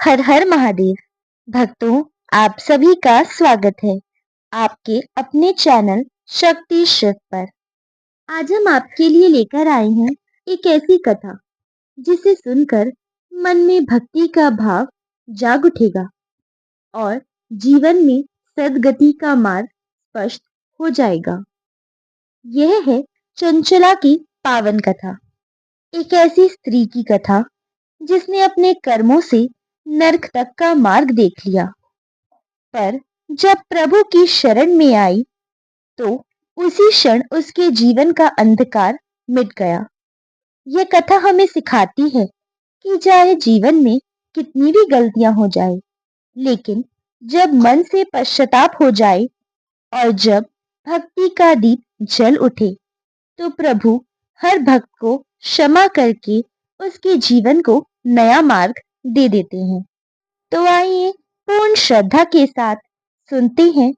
हर हर महादेव। भक्तों, आप सभी का स्वागत है आपके अपने चैनल शक्ति शिव पर। आज हम आपके लिए लेकर आए हैं एक ऐसी कथा जिसे सुनकर मन में भक्ति का भाव जाग उठेगा और जीवन में सद्गति का मार्ग स्पष्ट हो जाएगा। यह है चंचला की पावन कथा। एक ऐसी स्त्री की कथा जिसने अपने कर्मों से नरक तक का मार्ग देख लिया, पर जब प्रभु की शरण में आई तो उसी क्षण उसके जीवन का अंधकार मिट गया। यह कथा हमें सिखाती है कि चाहे जीवन में कितनी भी गलतियां हो जाए, लेकिन जब मन से पश्चाताप हो जाए और जब भक्ति का दीप जल उठे तो प्रभु हर भक्त को क्षमा करके उसके जीवन को नया मार्ग दे देते हैं। तो आइए पूर्ण श्रद्धा के साथ सुनते हैं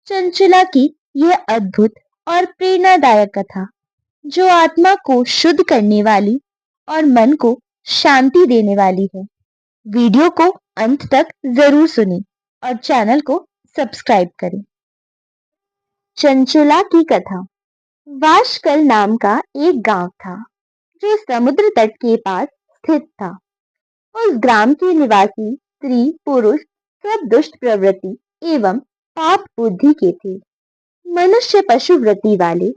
चंचला की यह अद्भुत और प्रेरणादायक कथा, जो आत्मा को शुद्ध करने वाली और मन को शांति देने वाली है। वीडियो को अंत तक जरूर सुनें और चैनल को सब्सक्राइब करें। चंचला की कथा। वाशकल नाम का एक गांव था जो समुद्र तट के पास स्थित था। उस ग्राम के निवासी स्त्री पुरुष सब दुष्ट प्रवृत्ति एवं पाप बुद्धि के थे। मनुष्य पशुवृत्ति वाले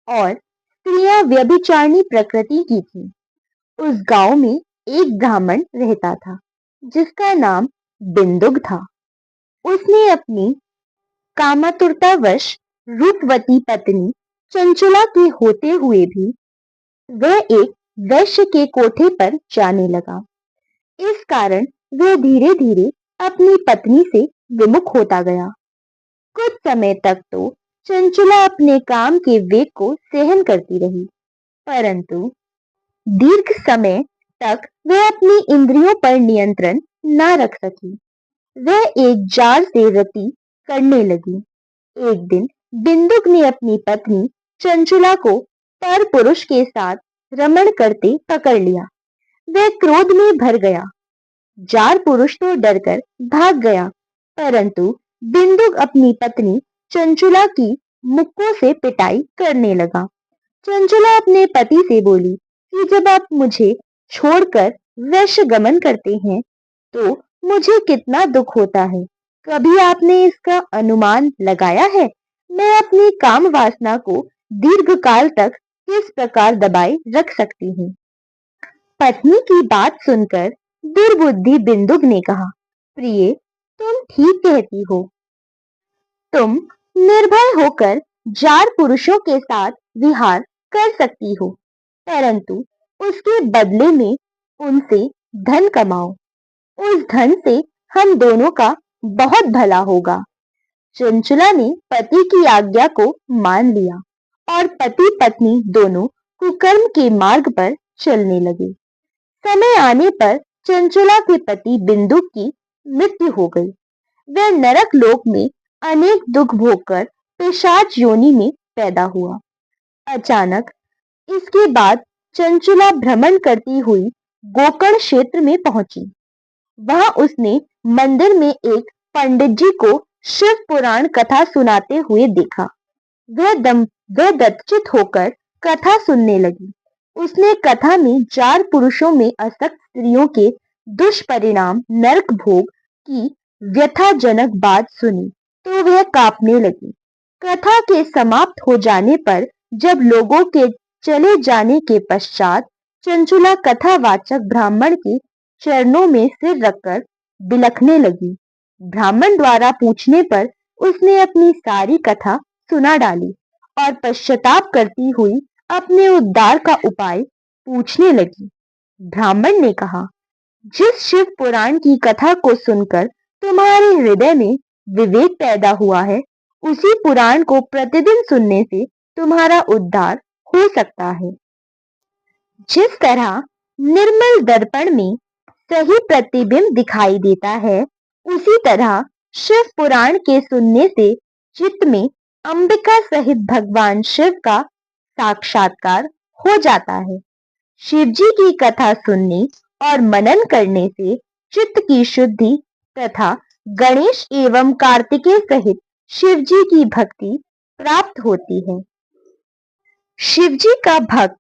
और स्त्रियां व्यभिचारिणी प्रकृति की थी। उस गांव में एक ब्राह्मण रहता था जिसका नाम बिंदुक था। उसने अपनी कामातुरतावश रूपवती पत्नी चंचला के होते हुए भी वह एक वैश्य के कोठे पर जाने लगा। इस कारण वह धीरे धीरे अपनी पत्नी से विमुख होता गया। कुछ समय तक तो चंचला अपने काम के वेग को सहन करती रही, परंतु दीर्घ समय तक वह अपनी इंद्रियों पर नियंत्रण न रख सकी। वह एक जार से रति करने लगी। एक दिन बिंदुक ने अपनी पत्नी चंचला को पर पुरुष के साथ रमण करते पकड़ लिया। वह क्रोध में भर गया। जार पुरुष तो डरकर भाग गया, परंतु बिंदुक अपनी पत्नी चंचला की मुक्कों से पिटाई करने लगा। चंचला अपने पति से बोली कि जब आप मुझे छोड़कर वैश्य गमन करते हैं तो मुझे कितना दुख होता है। कभी आपने इसका अनुमान लगाया है? मैं अपनी काम वासना को दीर्घ काल तक किस प्रकार दबाए रख सकती हूँ। पत्नी की बात सुनकर दुर्बुद्धि बिंदुक ने कहा, प्रिय, तुम ठीक कहती हो। तुम निर्भय होकर जार पुरुषों के साथ विहार कर सकती हो, परंतु उसके बदले में उनसे धन कमाओ। उस धन से हम दोनों का बहुत भला होगा। चंचला ने पति की आज्ञा को मान लिया और पति पत्नी दोनों कुकर्म के मार्ग पर चलने लगे। समय आने पर चंचला के पति बिंदुक की मृत्यु हो गई। वह नरक लोक में अनेक दुख भोगकर पिशाच योनि में पैदा हुआ। अचानक इसके बाद चंचला भ्रमण करती हुई गोकर्ण क्षेत्र में पहुंची। वहां उसने मंदिर में एक पंडित जी को शिव पुराण कथा सुनाते हुए देखा। वह दत्तचित होकर कथा सुनने लगी। उसने कथा में जार पुरुषों में आसक्त स्त्रियों के दुष्परिणाम नरक भोग की व्यथाजनक बात सुनी तो वह कांपने लगी। कथा के समाप्त हो जाने पर जब लोगों के चले जाने के पश्चात चंचला कथावाचक ब्राह्मण के चरणों में सिर रखकर बिलखने लगी। ब्राह्मण द्वारा पूछने पर उसने अपनी सारी कथा सुना डाली और पश्चाताप करती हुई अपने उद्धार का उपाय पूछने लगी। ब्राह्मण ने कहा, जिस शिव पुराण की कथा को सुनकर तुम्हारे हृदय में विवेक पैदा हुआ है, उसी पुराण को प्रतिदिन सुनने से तुम्हारा उद्धार हो सकता है। जिस तरह निर्मल दर्पण में सही प्रतिबिंब दिखाई देता है, उसी तरह शिव पुराण के सुनने से चित्त में अंबिका सहित भगवान शिव का साक्षात्कार हो जाता है। शिव जी की कथा सुनने और मनन करने से चित्त की शुद्धि तथा गणेश एवं कार्तिकेय सहित शिव जी की भक्ति प्राप्त होती है। शिव जी का भक्त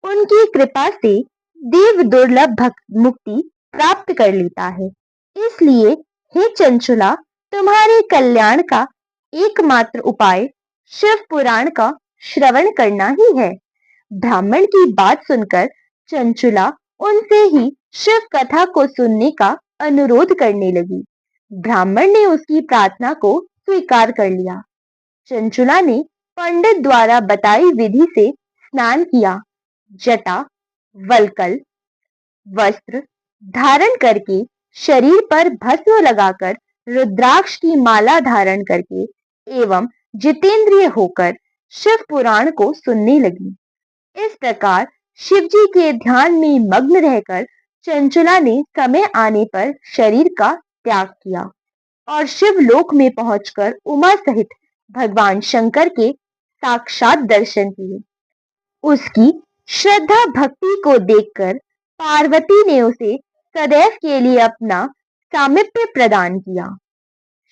उनकी कृपा से देव दुर्लभ मुक्ति प्राप्त कर लेता है। इसलिए हे चंचुला, तुम्हारे कल्याण का एकमात्र उपाय शिव पुराण का श्रवण करना ही है। ब्राह्मण की बात सुनकर चंचुला उनसे ही शिव कथा को सुनने का अनुरोध करने लगी। ब्राह्मण ने उसकी प्रार्थना को स्वीकार कर लिया। चंचुला ने पंडित द्वारा बताई विधि से स्नान किया, जटा, वल्कल वस्त्र धारण करके, शरीर पर भस्म लगाकर, रुद्राक्ष की माला धारण करके एवं जितेंद्रिय होकर शिव पुराण को सुनने लगी। इस प्रकार शिव जी के ध्यान में मग्न रहकर चंचुला ने समय आने पर शरीर का त्याग किया और शिव लोक में पहुंचकर उमा सहित भगवान शंकर के साक्षात दर्शन किए। उसकी श्रद्धा भक्ति को देखकर पार्वती ने उसे सदैव के लिए अपना सामीप्य प्रदान किया।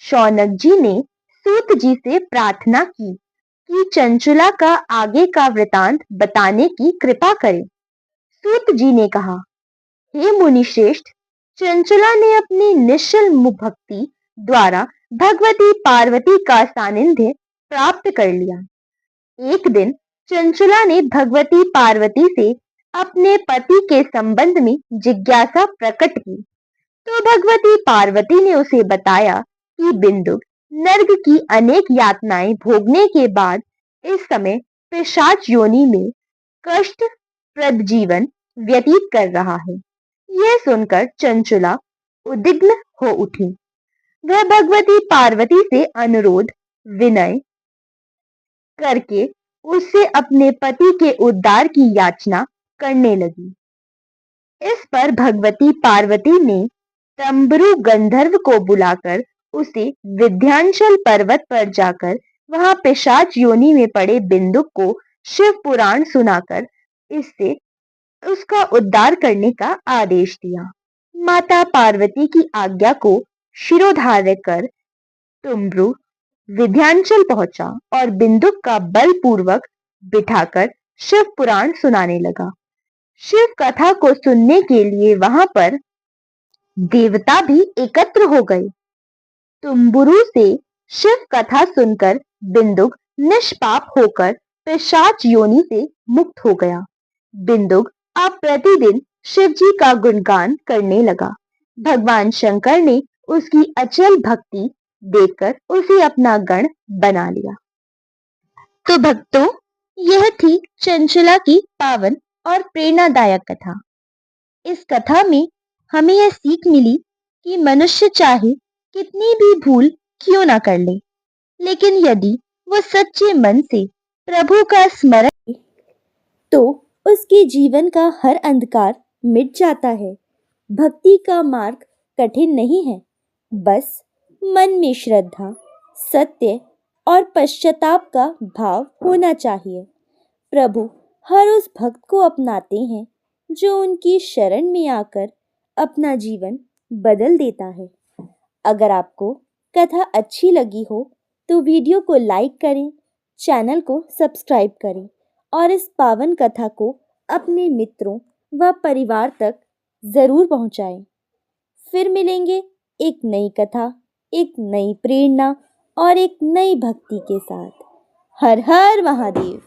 शौनक जी ने सूत जी से प्रार्थना की कि चंचुला का आगे का वृतांत बताने की कृपा करें। सूत जी ने कहा, हे मुनिश्रेष्ठ, चंचुला ने अपनी निश्चल भक्ति द्वारा भगवती पार्वती का सानिध्य प्राप्त कर लिया। एक दिन चंचुला ने भगवती पार्वती से अपने पति के संबंध में जिज्ञासा प्रकट की, तो भगवती पार्वती ने उसे बताया कि बिंदु नर्क की अनेक यातनाएं भोगने के बाद इस समय पिशाच योनि में कष्टप्रद जीवन व्यतीत कर रहा है। यह सुनकर चंचुला उद्विग्न हो उठी। वह भगवती पार्वती से अनुरोध विनय करके उससे अपने पति के उद्धार की याचना करने लगी। इस पर भगवती पार्वती ने तंबरु गंधर्व को बुलाकर उसे विंध्याचल पर्वत पर जाकर वहां पिशाच योनि में पड़े बिंदु को शिव पुराण सुनाकर इससे उसका उद्धार करने का आदेश दिया। माता पार्वती की आज्ञा को शिरोधार्य कर तुमरु विंध्याचल पहुंचा और बिंदुक का बलपूर्वक बिठाकर शिव पुराण सुनाने लगा। शिव कथा को सुनने के लिए वहां पर देवता भी एकत्र हो गए। तुम्बुरु से शिव कथा सुनकर बिंदुक निष्पाप होकर पिशाच योनि से मुक्त हो गया। बिंदुक अब प्रतिदिन शिव जी का गुणगान करने लगा। भगवान शंकर ने उसकी अचल भक्ति देखकर उसे अपना गण बना लिया। तो भक्तों, यह थी चंचुला की पावन और प्रेरणादायक कथा। इस कथा में हमें यह सीख मिली कि मनुष्य चाहे कितनी भी भूल क्यों ना कर ले, लेकिन यदि वो सच्चे मन से प्रभु का स्मरण करे, तो उसके जीवन का हर अंधकार मिट जाता है। भक्ति का मार्ग कठिन नहीं है, बस मन में श्रद्धा, सत्य और पश्चाताप का भाव होना चाहिए। प्रभु हर उस भक्त को अपनाते हैं जो उनकी शरण में आकर अपना जीवन बदल देता है। अगर आपको कथा अच्छी लगी हो तो वीडियो को लाइक करें, चैनल को सब्सक्राइब करें और इस पावन कथा को अपने मित्रों व परिवार तक जरूर पहुंचाएं। फिर मिलेंगे एक नई कथा, एक नई प्रेरणा और एक नई भक्ति के साथ। हर हर महादेव।